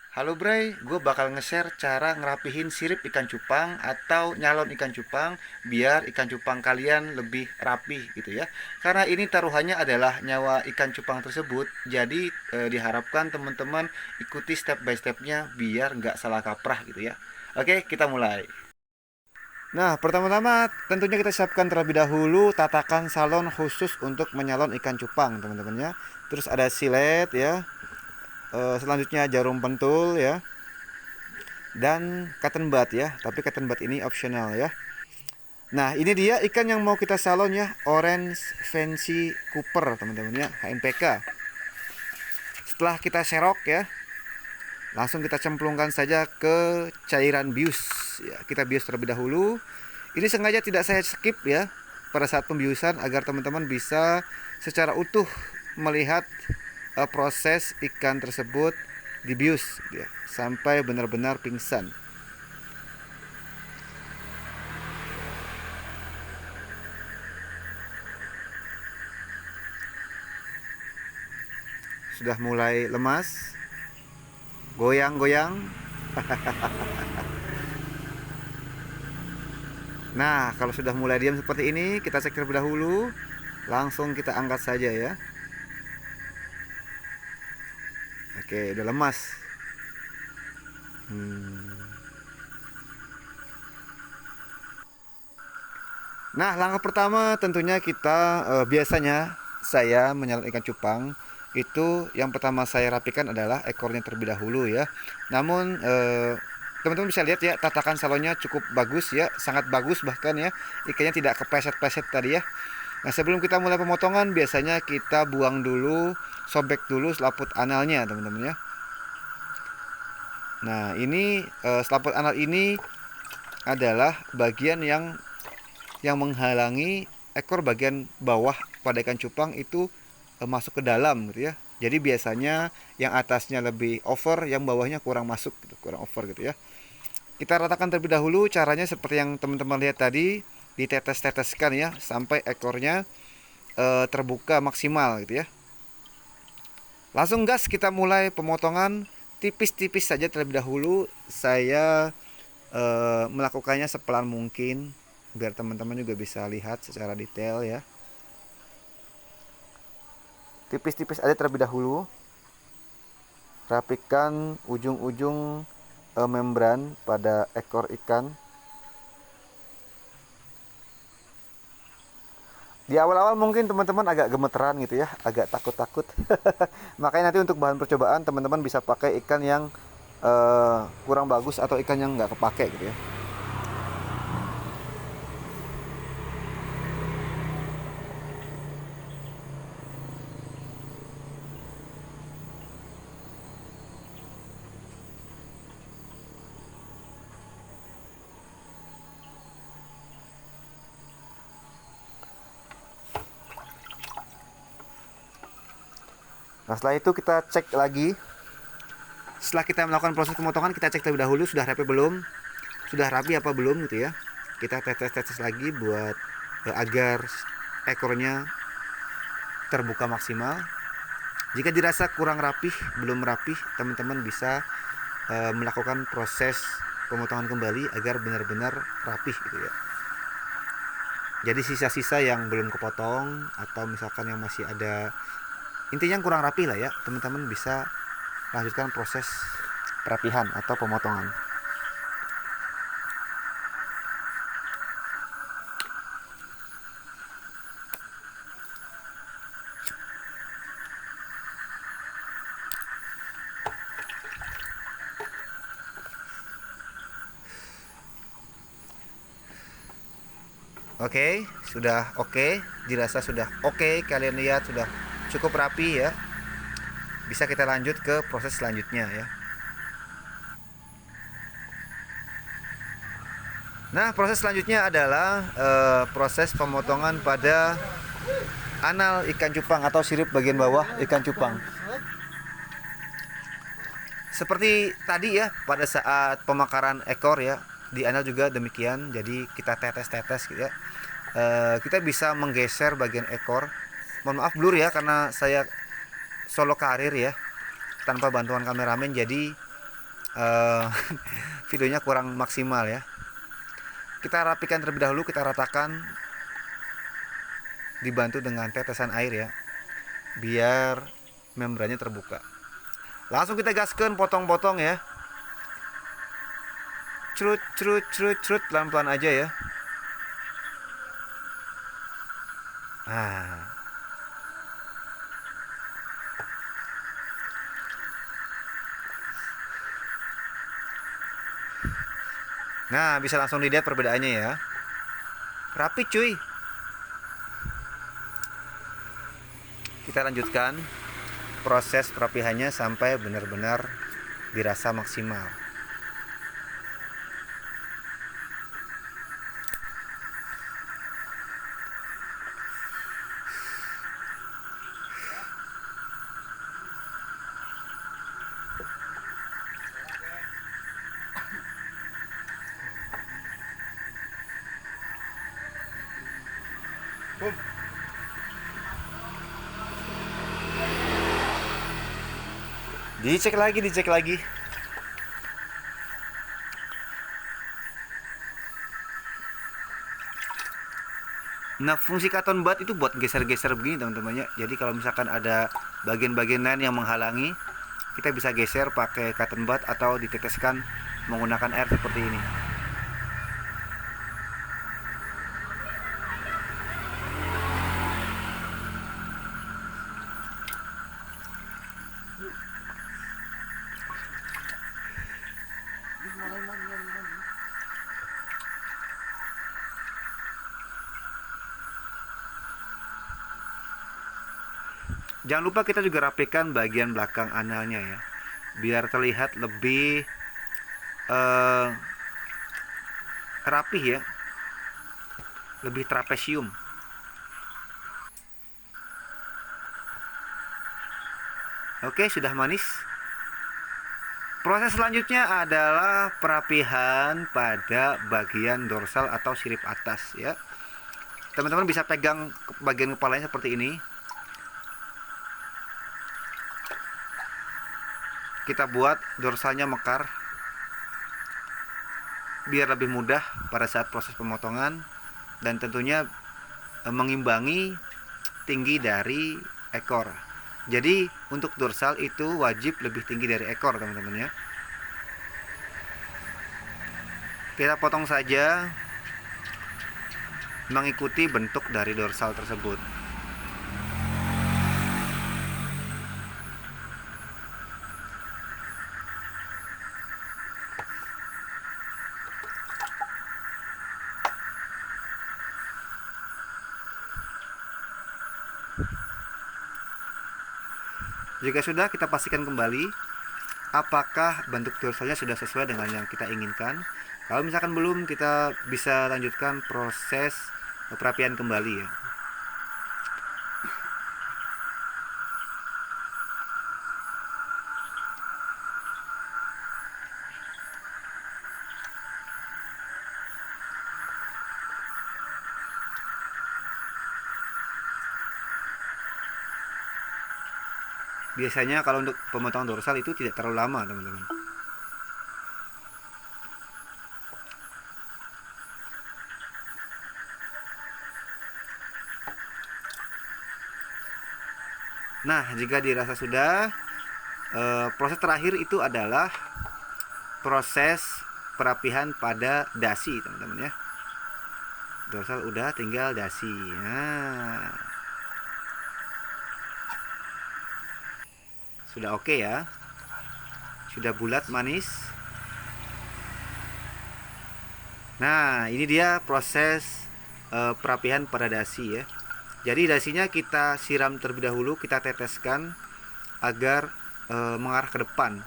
Halo Bray, gue bakal nge-share cara ngerapihin sirip ikan cupang atau nyalon ikan cupang biar ikan cupang kalian lebih rapih gitu ya. Karena ini taruhannya adalah nyawa ikan cupang tersebut, jadi diharapkan teman-teman ikuti step by stepnya biar nggak salah kaprah gitu ya. Oke, kita mulai. Nah, pertama-tama tentunya kita siapkan terlebih dahulu tatakan salon khusus untuk menyalon ikan cupang, teman-teman ya. Terus ada silet ya. Selanjutnya jarum pentul ya, dan cotton bud ya, tapi cotton bud ini optional ya. Nah, ini dia ikan yang mau kita salon ya, orange fancy cooper teman-teman ya, HMPK. Setelah kita serok ya, langsung kita cemplungkan saja ke cairan bius ya. Kita bius terlebih dahulu. Ini sengaja tidak saya skip ya pada saat pembiusan agar teman-teman bisa secara utuh melihat proses ikan tersebut dibius ya, sampai benar-benar pingsan. Sudah mulai lemas, goyang-goyang. Nah, kalau sudah mulai diam seperti ini, kita cek terlebih dahulu. Langsung kita angkat saja ya. Oke, udah lemas. Nah, langkah pertama tentunya kita biasanya saya menyalon ikan cupang itu yang pertama saya rapikan adalah ekornya terlebih dahulu ya. Namun teman-teman bisa lihat ya, tatakan salonnya cukup bagus ya, sangat bagus bahkan ya. Ikannya tidak kepleset-pleset tadi ya. Nah, sebelum kita mulai pemotongan biasanya kita buang dulu, sobek dulu selaput analnya teman-teman ya. Nah, ini selaput anal ini adalah bagian yang menghalangi ekor bagian bawah pada ikan cupang itu masuk ke dalam gitu ya. Jadi biasanya yang atasnya lebih over, yang bawahnya kurang masuk gitu, kurang over gitu ya. Kita ratakan terlebih dahulu, caranya seperti yang teman-teman lihat tadi, ditetes-teteskan ya sampai ekornya terbuka maksimal gitu ya. Langsung gas kita mulai pemotongan tipis-tipis saja terlebih dahulu. Saya melakukannya sepelan mungkin biar teman-teman juga bisa lihat secara detail ya. Tipis-tipis aja terlebih dahulu. Rapikan ujung-ujung membran pada ekor ikan. Di awal-awal mungkin teman-teman agak gemeteran gitu ya, agak takut-takut. Makanya nanti untuk bahan percobaan teman-teman bisa pakai ikan yang kurang bagus atau ikan yang nggak kepake gitu ya. Nah, setelah itu kita cek lagi. Setelah kita melakukan proses pemotongan, kita cek terlebih dahulu sudah rapi belum, sudah rapi apa belum gitu ya. Kita tetes-tetes lagi buat agar ekornya terbuka maksimal. Jika dirasa kurang rapih, belum rapih, teman-teman bisa melakukan proses pemotongan kembali agar benar-benar rapih gitu ya. Jadi sisa-sisa yang belum kepotong atau misalkan yang masih ada, intinya kurang rapi lah ya, teman-teman bisa lanjutkan proses perapihan atau pemotongan. Oke, sudah oke, dirasa sudah oke, kalian lihat sudah cukup rapi ya. Bisa kita lanjut ke proses selanjutnya ya. Nah, proses selanjutnya adalah proses pemotongan pada anal ikan cupang atau sirip bagian bawah ikan cupang. Seperti tadi ya, pada saat pemakaran ekor ya, di anal juga demikian. Jadi kita tetes-tetes gitu ya. Kita bisa menggeser bagian ekor. Mohon maaf blur ya karena saya solo karir ya, tanpa bantuan kameramen. Jadi eh, videonya kurang maksimal ya. Kita rapikan terlebih dahulu, kita ratakan, dibantu dengan tetesan air ya, biar membrannya terbuka. Langsung kita gaskan, potong-potong ya, cerut cerut cerut cerut, pelan-pelan aja ya. Nah, nah bisa langsung dilihat perbedaannya ya. Rapi cuy. Kita lanjutkan proses perapihannya sampai benar-benar dirasa maksimal. Dicek lagi, dicek lagi. Nah, fungsi cotton bud itu buat geser-geser begini teman-teman ya. Jadi kalau misalkan ada bagian-bagian lain yang menghalangi, kita bisa geser pakai cotton bud atau diteteskan menggunakan air seperti ini. Jangan lupa kita juga rapikan bagian belakang analnya ya, biar terlihat lebih eh, rapih ya, lebih trapesium. Oke, sudah manis. Proses selanjutnya adalah perapihan pada bagian dorsal atau sirip atas ya. Teman-teman bisa pegang bagian kepalanya seperti ini. Kita buat dorsalnya mekar biar lebih mudah pada saat proses pemotongan, dan tentunya mengimbangi tinggi dari ekor. Jadi untuk dorsal itu wajib lebih tinggi dari ekor teman-teman ya. Kita potong saja mengikuti bentuk dari dorsal tersebut. Jika sudah, kita pastikan kembali apakah bentuk dorsalnya sudah sesuai dengan yang kita inginkan. Kalau misalkan belum, kita bisa lanjutkan proses perapian kembali ya. Biasanya kalau untuk pemotongan dorsal itu tidak terlalu lama teman-teman. Nah, jika dirasa sudah, proses terakhir itu adalah proses perapihan pada dasi teman-teman ya. Dorsal udah, tinggal dasi. Nah, sudah oke ya, sudah bulat manis. Nah, ini dia proses perapihan pada dasi ya. Jadi dasinya kita siram terlebih dahulu, kita teteskan agar mengarah ke depan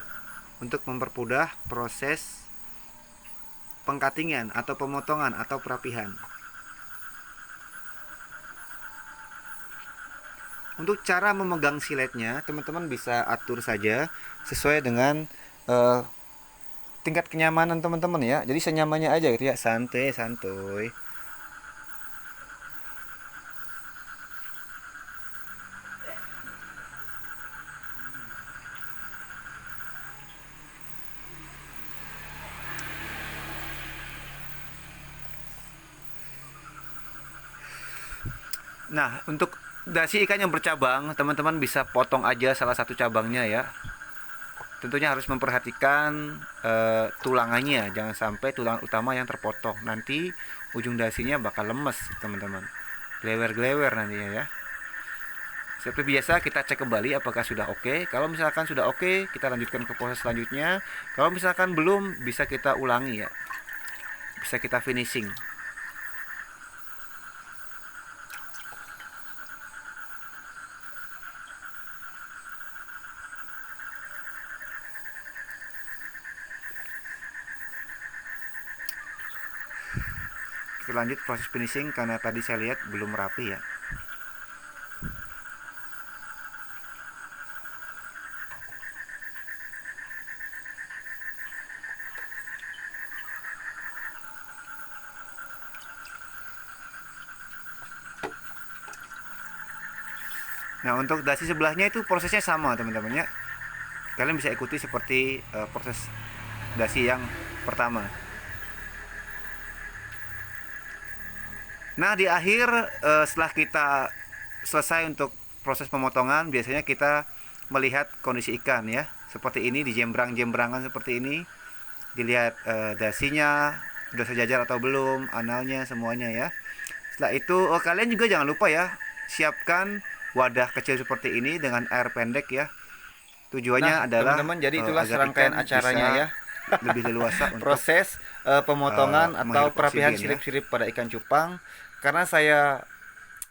untuk mempermudah proses pengkatingan atau pemotongan atau perapihan. Untuk cara memegang siletnya, teman-teman bisa atur saja sesuai dengan tingkat kenyamanan teman-teman ya. Jadi senyamannya aja gitu ya, santai santuy. Nah, untuk dasi ikan yang bercabang, teman-teman bisa potong aja salah satu cabangnya ya. Tentunya harus memperhatikan tulangannya, jangan sampai tulang utama yang terpotong. Nanti ujung dasinya bakal lemes, teman-teman. Glewer-glewer nantinya ya. Seperti biasa kita cek kembali apakah sudah oke. Kalau misalkan sudah oke, kita lanjutkan ke proses selanjutnya. Kalau misalkan belum, bisa kita ulangi ya. Bisa kita finishing. Kita lanjut proses finishing karena tadi saya lihat belum rapi ya. Nah, untuk dasi sebelahnya itu prosesnya sama, teman-teman ya. Kalian bisa ikuti seperti proses dasi yang pertama. Nah, di akhir setelah kita selesai untuk proses pemotongan, biasanya kita melihat kondisi ikan ya. Seperti ini, di jembrang-jembrangan seperti ini. Dilihat dasinya sudah sejajar atau belum, analnya semuanya ya. Setelah itu kalian juga jangan lupa ya, siapkan wadah kecil seperti ini dengan air pendek ya. Tujuannya adalah teman-teman, jadi itulah agar serangkaian ikan acaranya bisa ya. lebih leluasa untuk Proses pemotongan atau menghirup perapihan oksigen ya. sirip-sirip pada ikan cupang. Karena saya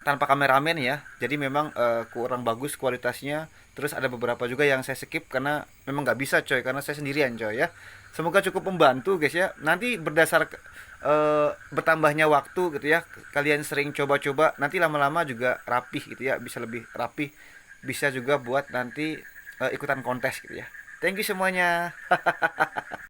tanpa kameramen ya, jadi memang kurang bagus kualitasnya. Terus ada beberapa juga yang saya skip karena memang nggak bisa coy, karena saya sendirian coy ya. Semoga cukup membantu guys ya. Nanti berdasar bertambahnya waktu gitu ya, kalian sering coba-coba, nanti lama-lama juga rapih gitu ya, bisa lebih rapih, bisa juga buat nanti ikutan kontes gitu ya. Thank you semuanya.